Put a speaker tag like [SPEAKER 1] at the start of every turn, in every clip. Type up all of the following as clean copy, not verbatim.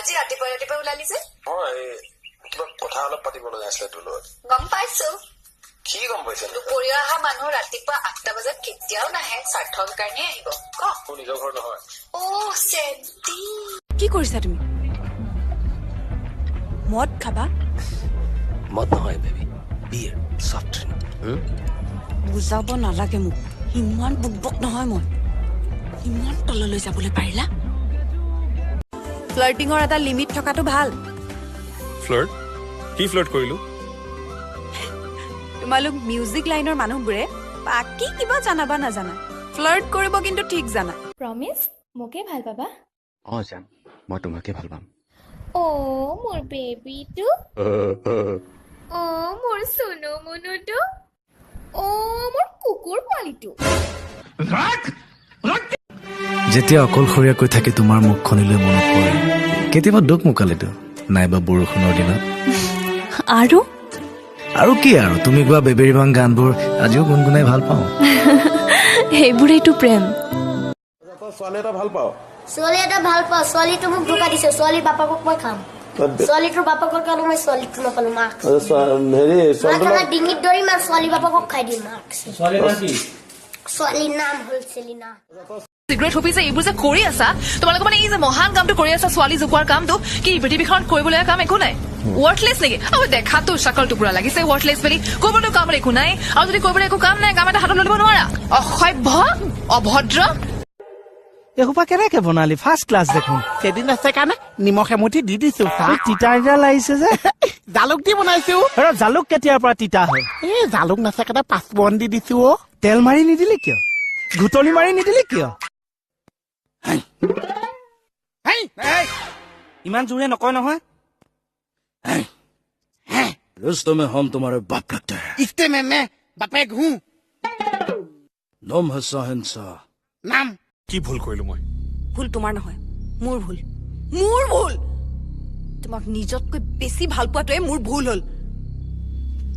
[SPEAKER 1] আজি ৰাতিপুৱা ওলালি যে
[SPEAKER 2] কিবা কথা অলপ পাতিব লগা আছিলে তোৰ লগত।
[SPEAKER 1] গম পাইছো
[SPEAKER 2] কি গম পাইছে?
[SPEAKER 1] দুপৰীয়া অহা মানুহ ৰাতিপুৱা 8টা বজাত কেতিয়াও নাহে, স্বাৰ্থৰ কাৰণে আহিব।
[SPEAKER 2] মোৰ নিজৰ ঘৰ নহয়।
[SPEAKER 1] চেন্টি
[SPEAKER 3] কি কৰিছা তুমি? মদ খাবা?
[SPEAKER 4] মদ নহয় বেবি, বিয়েৰ, সফট ড্ৰিংক।
[SPEAKER 3] বুজাব নালাগে মোক, ইমান বুকবক নহয় মই। ইমান তললৈ যাবলৈ পাৰিলা? ফ্লাৰ্টিঙৰ এটা লিমিট থকাটো ভাল।
[SPEAKER 5] ফ্লাৰ্ট? কি ফ্লাৰ্ট কৰিলো?
[SPEAKER 3] তোমালোক মিউজিক লাইনৰ মানুহবোৰে বাকী কিবা জানা বা নাজানা, ফ্লাৰ্ট কৰিব কিন্তু ঠিক জানা।
[SPEAKER 6] প্ৰমিস মোকে ভাল পাবা?
[SPEAKER 4] জান, মই তোমাকে ভাল পাম।
[SPEAKER 6] মোৰ বেবিটো, মোৰ সোনু মুনুটো, মোৰ কুকুৰ পোৱালিটো।
[SPEAKER 7] যেতিয়া অকলশৰীয়াকৈ থাকি তোমাৰ মুখখনিলৈ মনত পৰে, কেতিয়াবা দুখ মুকালেতো, নাইবা বৰষুণৰ দিনত। আৰু কি আৰু, তুমি গোৱা বেবেৰী বাং গানবোৰ আজিও গুণগুণাই ভাল পাওঁ।
[SPEAKER 6] সেইবোৰেইটো প্ৰেম।
[SPEAKER 2] ছোৱালী এটা ভাল পাওঁ।
[SPEAKER 8] ছোৱালীটো মোক ধোকা দিছে। ছোৱালীৰ বাপাকক মই খাম। ছোৱালীটোৰ বাপাকৰ কাৰণে মই ছোৱালীটো নাপালো। মাক ডিঙিত ধৰি মাক ছোৱালী বাপাকক খাই দিম। ছোৱালীৰ নাম হল চেলিনা।
[SPEAKER 1] চিগাৰেট হুপিছে এইবোৰ যে কৰি আছা, তোমালোকে মানে এই যে মহান কামটো কৰি আছা, ছোৱালী জোকোৱাৰ কামটো, কি পৃথিৱীখনত কৰিবলগীয়া কাম একো নাই? ৱৰ্থলেছ নেকি? দেখাতো চাকল টুকুৰা লাগিছে ৱৰ্থলেছ বুলি। কৰিবলৈও কাম একো নাই, আৰু যদি কৰিবলৈ একো কাম নাই, কাম এটা হাতত ল'ব নোৱাৰা? অসভ্য, অভদ্ৰ।
[SPEAKER 9] এসোপা কেনেকে বনালি? ফাৰ্ষ্ট ক্লাছ দেখোন।
[SPEAKER 10] সেইদিন আছে কাৰণে নিমখ এমুঠি দি দিছো।
[SPEAKER 9] তিতা লাগিছে যে
[SPEAKER 10] জালুক দি বনাইছো।
[SPEAKER 9] জালুক কেতিয়াৰ পৰা তিতা হয়?
[SPEAKER 10] জালুক নাছে কাৰণে পাঁচফোৰণ দি দিছো।
[SPEAKER 9] তেল মাৰি নিদিলি কিয়? ঘুটনি মাৰি নিদিলি কিয়? ইমান জোৰে নকয় নহয়।
[SPEAKER 7] रुस्तम हम तुम्हारे बाप लगते हैं।
[SPEAKER 10] ইস্তে মেমে বাপে ঘু
[SPEAKER 7] नम है शहंशाह।
[SPEAKER 10] নাম
[SPEAKER 5] কি ভুল কৰিলো মই?
[SPEAKER 3] ভুল তোমাৰ নহয়, মোৰ ভুল। মোৰ ভুল। তোমাক নিজতকৈ বেছি ভাল পোৱাটোৱে মোৰ ভুল হ'ল।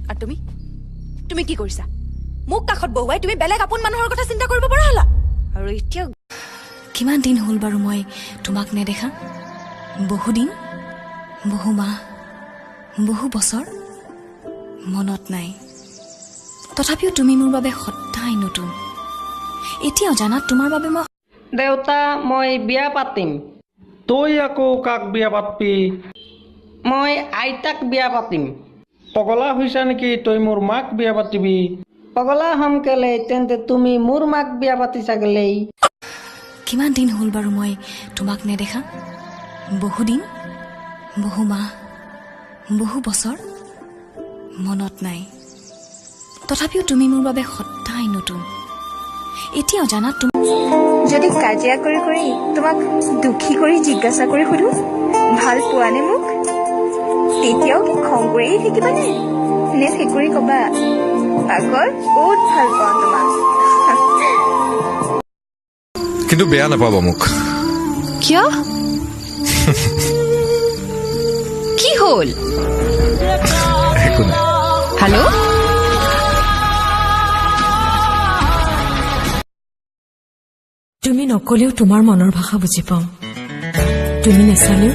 [SPEAKER 3] আৰু তুমি কি কৰিছা? মোক কাষত বহুৱাই তুমি বেলেগ আপোন মানুহৰ কথা চিন্তা কৰিব পৰা হলা। আৰু এতিয়া
[SPEAKER 6] কিমান দিন হ'ল বাৰু মই তোমাক নেদেখা? বহুদিন, বহু মাহ, বহু বছৰ মনত নাই। তথাপিও তুমি মোৰ বাবে সদায় নতুন। এতিয়াও জানা তোমাৰ বাবে মই
[SPEAKER 11] দেউতা মই বিয়া পাতিম।
[SPEAKER 10] তই আকৌ কাক বিয়া পাতবি?
[SPEAKER 11] মই আইতাক বিয়া পাতিম।
[SPEAKER 10] পগলা হৈছা নেকি? তই মোৰ মাক বিয়া পাতিবি?
[SPEAKER 11] পগলা হম কেলে? তেন্তে তুমি মোৰ মাক বিয়া পাতিছা গেলেই।
[SPEAKER 6] কিমান দিন হ'ল বাৰু মই তোমাক নেদেখা? বহুদিন, বহু মাহ, বহু বছৰ মনত নাই। তথাপিও তুমি মোৰ বাবে সদায় নতুন। এতিয়াও জানা তুমি
[SPEAKER 8] যদি কাজিয়া কৰি কৰি তোমাক দুখী কৰি জিজ্ঞাসা কৰি সুধো ভাল পোৱা নে মোক, তেতিয়াও কি খং কৰিয়ে থাকিবানে? নে ফেকুৰি কবা পাগল বহুত ভাল পাওঁ তোমাক?
[SPEAKER 5] কিন্তু বেয়া নাপাবা মোক।
[SPEAKER 1] কিয়? কি হ'ল?
[SPEAKER 5] একো নাই।
[SPEAKER 1] হেল্ল',
[SPEAKER 6] তুমি নকলেও তোমাৰ মনৰ ভাষা বুজি পাওঁ। তুমি নেচালেও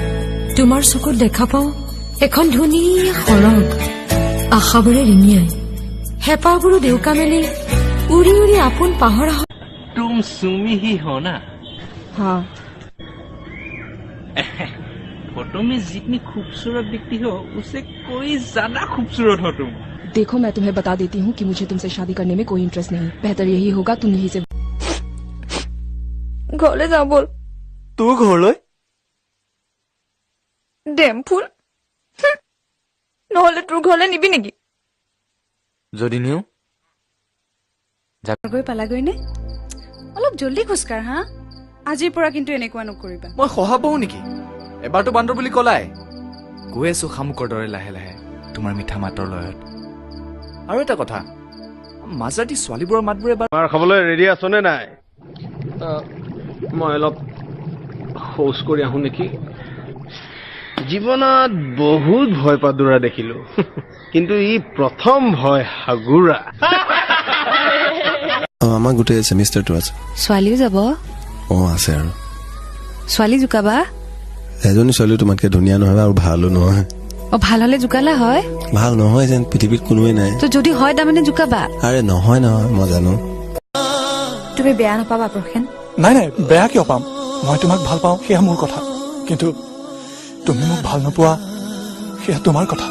[SPEAKER 6] তোমাৰ চকুত দেখা পাওঁ এখন ধুনীয়া সৰগ। আশাবোৰে ৰিঙিয়াই, হেঁপাহবোৰো দেউকা মেলি উৰি উৰি আপোন পাহৰা।
[SPEAKER 4] तुम सुमी ही हो ना?
[SPEAKER 11] हाँ।
[SPEAKER 4] फोटो में जितनी खूबसूरत दिखती हो उससे कोई ज्यादा खूबसूरत हो तुम।
[SPEAKER 11] देखो मैं तुम्हें बता देती हूँ कि मुझे तुमसे शादी करने में कोई इंटरेस्ट नहीं। बेहतर यही होगा तुम यहीं से
[SPEAKER 8] ঘৰলৈ যাওঁ বল।
[SPEAKER 9] তোৰ ঘৰলৈ?
[SPEAKER 8] ডেমফুল নহলে তোৰ ঘৰলৈ নিবি নেকি?
[SPEAKER 7] যদি নিও
[SPEAKER 3] গৈ পালাগৈ নে? অলপ জলদি খোজকাঢ় হা। আজিৰ পৰা কিন্তু এনেকুৱা নকৰিবা।
[SPEAKER 7] মই সহা পাওঁ নেকি? এবাৰতো বান্দৰ বুলি কলাই। গৈ আছো শামুকৰ দৰে লাহে লাহে তোমাৰ মিঠা মাতৰ লয়ত। আৰু এটা কথা, মাজৰাতি ছোৱালীবোৰৰ মাতবোৰে
[SPEAKER 2] মাৰ খাবলৈ ৰেডি আছ নে নাই? মই অলপ শৌচ কৰি আহো নেকি?
[SPEAKER 10] জীৱনত বহুত ভয় পাদুৰা দেখিলো কিন্তু ই প্ৰথম ভয় হাগুৰা
[SPEAKER 12] আমাৰ গোটেই সেমিষ্টাৰটো আছে
[SPEAKER 3] ছোৱালীও যাব
[SPEAKER 12] আছে আৰু
[SPEAKER 3] ছোৱালী জুকাবা
[SPEAKER 12] এজনী ছোৱালী তোমাতকে ধুনীয়া নহয় আৰু ভালো নহয়
[SPEAKER 3] ভাল হলে জুকালা হয়
[SPEAKER 12] ভাল নহয় যেন পৃথিৱীত কোনোৱে নাই
[SPEAKER 3] তো যদি হয় তাৰমানে জুকাবা
[SPEAKER 12] আৰে নহয় মই জানো
[SPEAKER 3] তুমি বেয়া নাপাবা প্ৰখেন
[SPEAKER 13] নাই বেয়া কিয় পাম মই তোমাক ভাল পাওঁ সেয়া মোৰ কথা কিন্তু তুমি মোক ভাল নোপোৱা সেয়া তোমাৰ কথা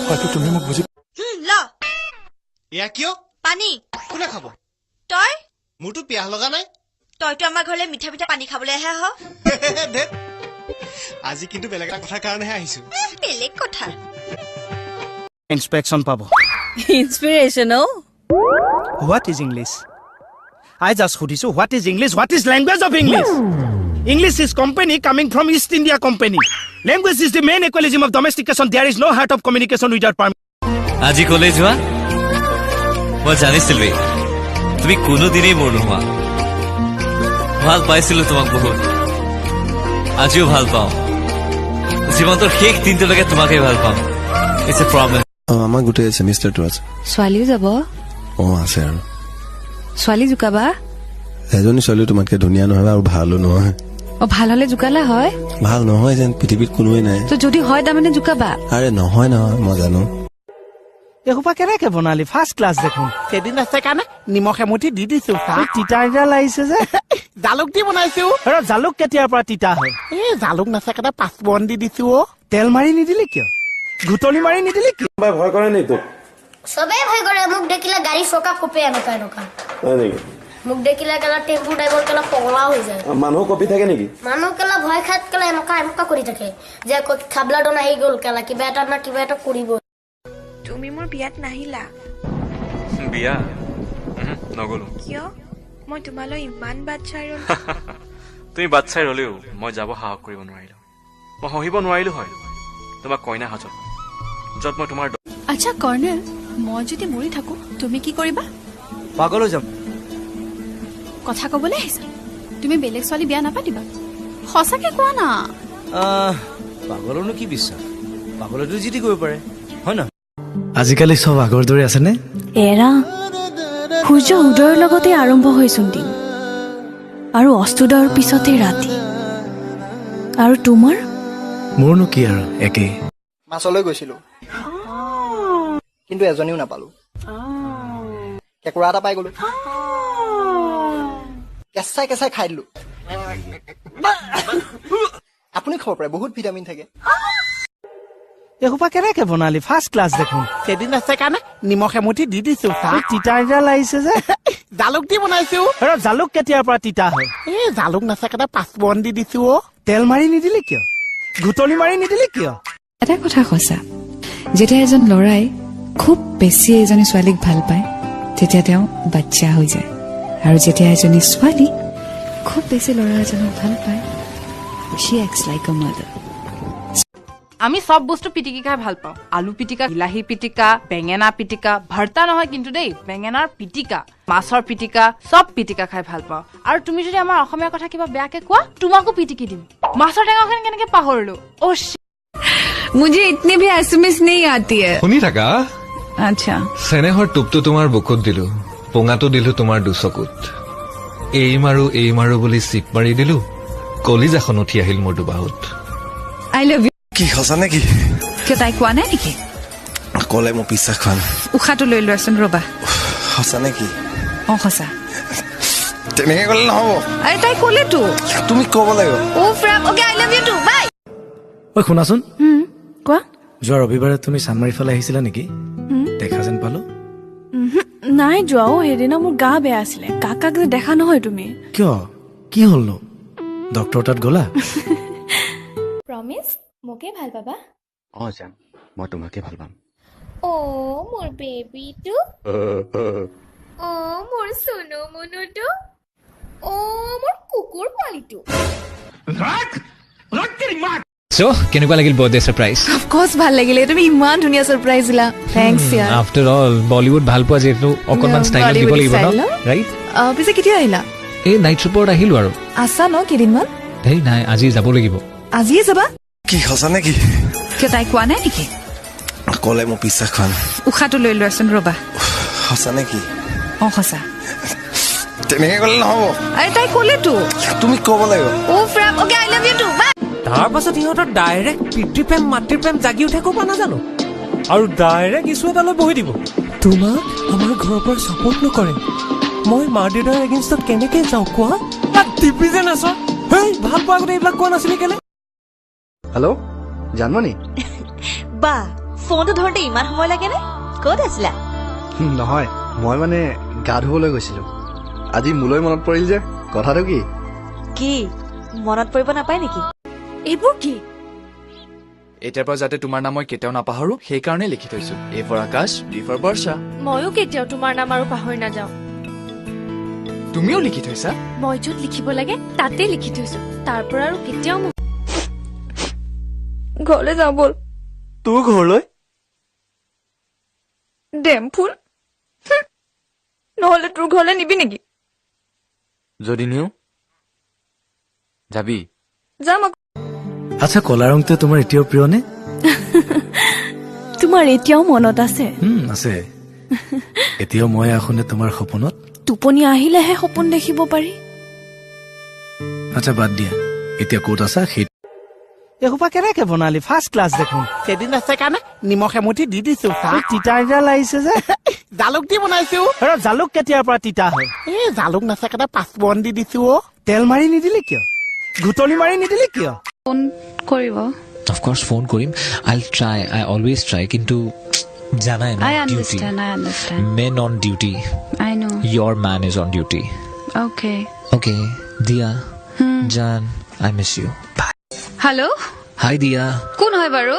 [SPEAKER 13] হয়তো তুমি মোক বুজি
[SPEAKER 14] এয়া কিয়
[SPEAKER 15] পানী
[SPEAKER 14] কোনে খাব
[SPEAKER 15] তই
[SPEAKER 14] মোৰতো পিয়াহ লগা নাই
[SPEAKER 15] তইতো আমাৰ ঘৰলৈ মিঠা মিঠা পানী খাবলৈ আহে আহ
[SPEAKER 14] আজি কিন্তু বেলেগ এটা কথাৰ কাৰণেহে আহিছো
[SPEAKER 15] বেলেগ কথা
[SPEAKER 9] ইন্সপেকশন পাব
[SPEAKER 3] inspiration
[SPEAKER 9] what is English I just সুধিছো what is English? What is language of English? English is company coming from East India Company. Language is the main equilibrium of domestication. There is no heart of communication without permission.
[SPEAKER 16] আজি college যোৱা মই জানিছিলোৱেই তুমি কোনোদিনেই মোৰ নোহোৱা ভাল পাইছিলো তোমাক বহুত আজিও ভাল পাওঁ জীৱনটোৰ শেষ দিনটোলৈকে তোমাকেই ভাল পাম ইটছ এ প্ৰব্লেম
[SPEAKER 12] আমাৰ গোটেই সেমিষ্টাৰটো আছে
[SPEAKER 3] ছোৱালীও যাব
[SPEAKER 12] আছে আৰু
[SPEAKER 3] ছোৱালী জুকাবা
[SPEAKER 12] এজনী ছোৱালী তোমাতকে ধুনীয়া নহয় আৰু ভালো নহয়
[SPEAKER 3] ভাল হলে জুকালা হয়
[SPEAKER 12] ভাল নহয় যেন পৃথিৱীত কোনোৱে নাই
[SPEAKER 3] তো যদি হয় তাৰমানে জুকাবা
[SPEAKER 12] আৰে নহয় মই জানো
[SPEAKER 9] এসোপা কেনেকে বনালি ফাৰ্ষ্ট ক্লাছ দেখোন
[SPEAKER 17] সেদিন আছে কাৰণে নিমখ এমুঠি দি দিছো
[SPEAKER 9] তিতা লাগিছে যে
[SPEAKER 17] জালুক দি বনাইছো
[SPEAKER 9] জালুক কেতিয়াৰ পৰা তিতা হয়
[SPEAKER 17] জালুক নাছে কাৰণে পাঁচপন দি দিছো
[SPEAKER 9] তেল মাৰি নিদিলি কিয় ঘুটলি মাৰি নিদিলি কিয়
[SPEAKER 2] ভয় কৰে নি তোক
[SPEAKER 18] সবেই ভয় কৰে মোক দেখিলে গাড়ী চকা কপে এনেকুৱা মোক দেখিলে কেলা টেম্পু ড্ৰাইভাৰ কেলা পগলা হৈ যায়
[SPEAKER 2] মানুহ কপি থাকে নেকি
[SPEAKER 18] মানুহ কেলা ভয় খাত কেলা এনেকুৱা কৰি থাকে যে খাবলাডন আহি গ'ল কেলা কিবা এটা না কিবা এটা কৰিব
[SPEAKER 8] তুমি মোৰ বিয়াত নাহিলা
[SPEAKER 5] বিয়া নগলো
[SPEAKER 8] কিয় মই তোমালৈ ইমান বাচ্চাই ৰ'লো
[SPEAKER 5] তুমি বাচ্চাই ৰলেও মই যাব সাহস কৰিব নোৱাৰিলো মই সহিব নোৱাৰিলো হয় তোমাক কইনা হাজত য'ত মই তোমাৰ
[SPEAKER 8] আচ্ছা কৰ্ণেল মই যদি মৰি থাকো তুমি কি কৰিবা
[SPEAKER 9] পাগল হৈ যাম
[SPEAKER 8] কথা ক'বলৈ আহিছা তুমি বেলেগ ছোৱালী বিয়া নাপাতিবা সঁচাকে কোৱা না
[SPEAKER 9] পাগলৰনো কি বিশ্বাস পাগলেতো যি টি কৰিব পাৰে হয় ন আজিকালি চব আগৰ দৰে আছেনে
[SPEAKER 8] এৰা সূৰ্য উদয়ৰ লগতে আৰম্ভ হৈছোন দিন আৰু অস্তোদয়ৰ পিছতে ৰাতি আৰু তোমাৰ
[SPEAKER 9] মোৰনো কি আৰু একেই
[SPEAKER 17] মাছলৈ গৈছিলো কিন্তু এজনীও নাপালো কেঁকুৰা এটা পাই গলো কেঁচাই খাই দিলো আপুনি খাব পাৰে বহুত ভিটামিন থাকে
[SPEAKER 9] এসোপা কেনেকে বনালি ফাৰ্ষ্ট ক্লাছ দেখোন
[SPEAKER 17] সেদিন আছে কাৰণে নিমখ এমুঠি দি দিছো
[SPEAKER 9] তিতা লাগিছে যে
[SPEAKER 17] জালুক দি বনাইছো
[SPEAKER 9] জালুক কেতিয়াৰ পৰা তিতা হয়
[SPEAKER 17] জালুক নাছে কাৰণে পাঁচপন দি দিছো
[SPEAKER 9] তেল মাৰি নিদিলি কিয় ঘুটলি মাৰি নিদিলি কিয়
[SPEAKER 11] এটা কথা সঁচা যেতিয়া এজন ল'ৰাই খুব বেছি এজনী ছোৱালীক ভাল পায় তেতিয়া তেওঁ বাচ্চা হৈ যায় আৰু যেতিয়া এজনী ছোৱালী খুব বেছি ল'ৰা এজনক ভাল পায় she acts like a mother
[SPEAKER 1] আমি সব বস্তু পিটিকি খাই ভাল পাওঁ আলু পিটিকা বিলাহী পিটিকা বেঙেনা পিটিকা ভৰ্তা নহয় কিন্তু দেই বেঙেনাৰ পিটিকা মাছৰ পিটিকা সব পিটিকা খাই ভাল পাওঁ আৰু তুমি যদি আমাৰ অসমীয়া কথা কিবা বেয়াকে কোৱা তোমাকো পিটিকি দিম মাছৰ টেঙাখন কেনেকে পাহৰিলো ও
[SPEAKER 11] मुझे इतनी भी एसएमएस नहीं आती है
[SPEAKER 5] শুনি থাকা
[SPEAKER 11] अच्छा
[SPEAKER 5] চেনেহৰ টোপটো তোমাৰ বুকুত দিলো পোঙাটো দিলো তোমাৰ দুচকুত এই মাৰো বুলি চিপ মাৰি দিলো কলিজাখন উঠি আহিল মোৰ দুবাহুত
[SPEAKER 11] आई लव यू
[SPEAKER 12] কি সঁচা নেকি
[SPEAKER 11] কিয় তাই কোৱা নাই নেকি
[SPEAKER 12] কলে মই বিশ্বাস খোৱা নাই
[SPEAKER 11] উশাহটো লৈ লোৱাচোন ৰবা
[SPEAKER 12] সঁচা নেকি
[SPEAKER 11] সঁচা
[SPEAKER 12] তেনেকে কলে নহব
[SPEAKER 11] আৰে তাই ক'লেতো
[SPEAKER 12] তুমি ক'ব লাগিব
[SPEAKER 11] ও ফ্ৰেম okay I love you too bye
[SPEAKER 9] ঐ শুনাচোন
[SPEAKER 8] কোৱা
[SPEAKER 9] যোৱা ৰবিবাৰে তুমি চানমাৰীৰ ফালে আহিছিলা নেকি দেখা যেন পালো
[SPEAKER 8] নাই যোৱাও সেইদিনা মোৰ গা বেয়া আছিলে কাকাক যে দেখা নহয় তুমি
[SPEAKER 9] কিয় কি হ'লনো ডক্টৰ তাত গ'লা
[SPEAKER 8] প্ৰমিস মোকে ভাল পাবা
[SPEAKER 12] জান মই তোমাকে ভাল পাম
[SPEAKER 8] ও মোৰ বেবিটো ও মোৰ সোনো মুনুটো ও মোৰ কুকুৰ পোৱালিটো
[SPEAKER 16] So, কেনেকুৱা লাগিল বাৰ্থডে সাৰপ্ৰাইজ
[SPEAKER 8] অফ কোৰ্স ভাল লাগিলে তুমি ইমান ধুনীয়া সাৰপ্ৰাইজ দিলা থ্যাঙ্কস ইয়াৰ
[SPEAKER 16] আফটাৰ অল বলিউড ভাল পোৱা যেটো অকনমান ষ্টাইলত দিব লাগিব ন ৰাইট
[SPEAKER 8] পিছে কেতিয়া আহিলা
[SPEAKER 5] এই নাইট শ্বুপত আহিলো আৰু
[SPEAKER 3] আছা ন কেইদিনমান
[SPEAKER 5] হেই নাই আজি যাব লাগিব
[SPEAKER 3] আজিয়ে যাবা
[SPEAKER 12] কি সঁচা নেকি
[SPEAKER 11] কিয় তাই কোৱা নাই নেকি
[SPEAKER 12] ক'লে মই বিশ্বাস খোৱা নাই
[SPEAKER 11] উশাহটো লৈ লোৱাচোন ৰ'বা
[SPEAKER 12] সঁচা নেকি
[SPEAKER 11] অঁ সঁচা
[SPEAKER 12] তেনেকে ক'লে নহ'ব
[SPEAKER 3] আৰে তাই ক'লেতো
[SPEAKER 12] তুমি ক'ব লাগিব
[SPEAKER 3] okay I love you too bye
[SPEAKER 19] তাৰ পাছত সিহঁতৰ ডাইৰেক্ট পিতৃপ্ৰেম মাতৃপ্ৰেম জাগি উঠে ক'ব নাজানো আৰু ডাইৰেক্ট ইছ্যু এটা লৈ বহি দিব তোমাক আমাৰ ঘৰৰ পৰা ছাপৰ্ট নকৰে মই মা দেউতাৰ এগেইনষ্টত কেনেকে যাওঁ কোৱা টিপি যে নাচ হেই ভাল পোৱা আগতে এইবিলাক কোৱা নাছিলি কেলে
[SPEAKER 7] হেল্ল' জানমণি
[SPEAKER 15] বা ফোনটো ধৰোতে ইমান সময় লাগে নে ক'ত আছিলা
[SPEAKER 7] নহয় মই মানে গা ধুবলৈ গৈছিলো আজি মোলৈ মনত পৰিল যে কথাটো কি
[SPEAKER 15] কি মনত পৰিব নাপায় নেকি
[SPEAKER 3] এইবোৰ কি
[SPEAKER 7] এতিয়াৰ পৰা যাতে তোমাৰ নাম মই কেতিয়াও নাপাহৰো সেইকাৰণে লিখি থৈছো এ ফৰ আকাশ বি ফৰ বৰ্ষা
[SPEAKER 20] ময়ো কেতিয়াও তোমাৰ নাম আৰু পাহৰি নাযাওঁ
[SPEAKER 7] তুমিও লিখি থৈছা
[SPEAKER 20] মই য'ত লিখিব লাগে তাতে লিখি থৈছো তাৰ পৰা আৰু কেতিয়াও
[SPEAKER 3] ঘৰলৈ যাওঁ ব'ল
[SPEAKER 7] তোৰ ঘৰলৈ
[SPEAKER 3] ডেমফুল নহ'লে তোৰ ঘৰলৈ নিবি নেকি
[SPEAKER 7] যদি নিও যাবি
[SPEAKER 3] যাম
[SPEAKER 21] আচ্ছা কলা ৰংটো তোমাৰ এতিয়াও প্ৰিয় নে
[SPEAKER 20] তোমাৰ এতিয়াও মনত আছে
[SPEAKER 21] আছে এতিয়াও মই আহোনে তোমাৰ সপোনত
[SPEAKER 20] টোপনি আহিলেহে সপোন দেখিব পাৰি
[SPEAKER 21] আচ্ছা বাদ দিয়া এতিয়া ক'ত আছা সেই
[SPEAKER 9] এসোপা কেনেকে বনালি ফাৰ্ষ্ট ক্লাছ দেখোন
[SPEAKER 22] সেইদিন আছে কাৰণে নিমখ এমুঠি দি দিছো
[SPEAKER 9] তিতা তিতা লাগিছে যে
[SPEAKER 22] জালুক দি বনাইছো
[SPEAKER 9] জালুক কেতিয়াৰ পৰা তিতা হয়
[SPEAKER 22] এই জালুক নাছে কাৰণে 5 বন দি দিছো
[SPEAKER 9] তেল মাৰি নিদিলি কিয় ঘুটলি মাৰি নিদিলি কিয়
[SPEAKER 11] ফোন কৰিব
[SPEAKER 5] অফ কোৰ্স ফোন কৰিম আইল ট্ৰাই আই অলৱেজ ট্ৰাই কিন্তু জানাই না duty
[SPEAKER 11] I understand.
[SPEAKER 5] men on duty
[SPEAKER 11] I know.
[SPEAKER 5] your man is on duty
[SPEAKER 11] Okay.
[SPEAKER 5] okay dia Jan I miss you bye
[SPEAKER 11] hello'
[SPEAKER 5] hi dia
[SPEAKER 11] কোন হয় বাৰু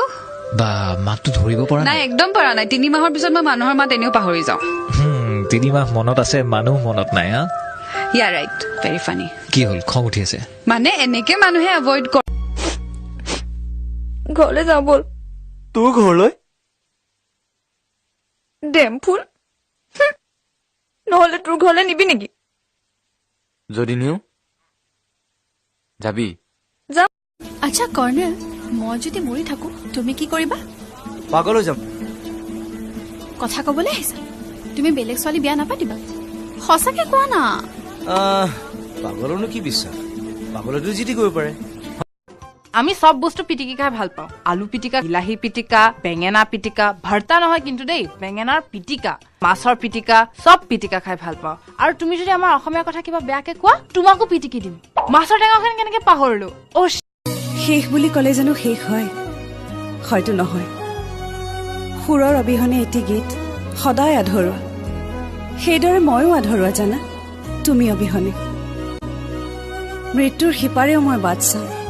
[SPEAKER 5] বা মাতটো ধৰিব পৰা
[SPEAKER 11] নাই একদম পৰা নাই 3 মাহৰ পিছত মই মানুহৰ মাত এনেও পাহৰি যাওঁ
[SPEAKER 5] 3 মাহ মনত আছে মানুহ মনত নাই হা
[SPEAKER 11] ইয়া ৰাইট ভেৰি ফানি
[SPEAKER 5] কি হ'ল খং উঠি আছে
[SPEAKER 11] মানে এনেকে মানুহে এভয়েড কৰে
[SPEAKER 3] ঘৰলৈ যাওঁ ব'ল
[SPEAKER 7] তোৰ ঘৰলৈ
[SPEAKER 3] ডেমফুল নহ'লে তোৰ ঘৰলৈ নিবি নেকি
[SPEAKER 7] যদি নিও যাবি
[SPEAKER 3] যাম
[SPEAKER 20] আচ্ছা কৰ্ণেল মই যদি মৰি থাকো তুমি কি কৰিবা
[SPEAKER 7] পাগলৈ যাম
[SPEAKER 20] কথা ক'বলৈ আহিছা তুমি বেলেগ ছোৱালী বিয়া নাপাতিবা সঁচাকে কোৱা না
[SPEAKER 19] পাগলৰনো কি বিশ্বাস পাগলেতো জিতি কৰিব পাৰে
[SPEAKER 1] আমি সব বস্তু পিটিকি খাই ভাল পাওঁ আলু পিটিকা বিলাহী পিটিকা বেঙেনা পিটিকা ভৰ্তা নহয় কিন্তু দেই বেঙেনাৰ পিটিকা মাছৰ পিটিকা সব পিটিকা খাই ভাল পাওঁ আৰু তুমি যদি আমাৰ অসমীয়া কথা কিবা বেয়াকে কোৱা তোমাকো পিটিকি দিম মাছৰ টেঙাখন কেনেকে পাহৰিলো
[SPEAKER 11] শেষ বুলি ক'লে জানো শেষ হয় হয়তো নহয় সুৰৰ অবিহনে এটি গীত সদায় আধৰুৱা সেইদৰে ময়ো আধৰুৱা জানা তুমি অবিহনে মৃত্যুৰ সিপাৰেও মই বাট চাওঁ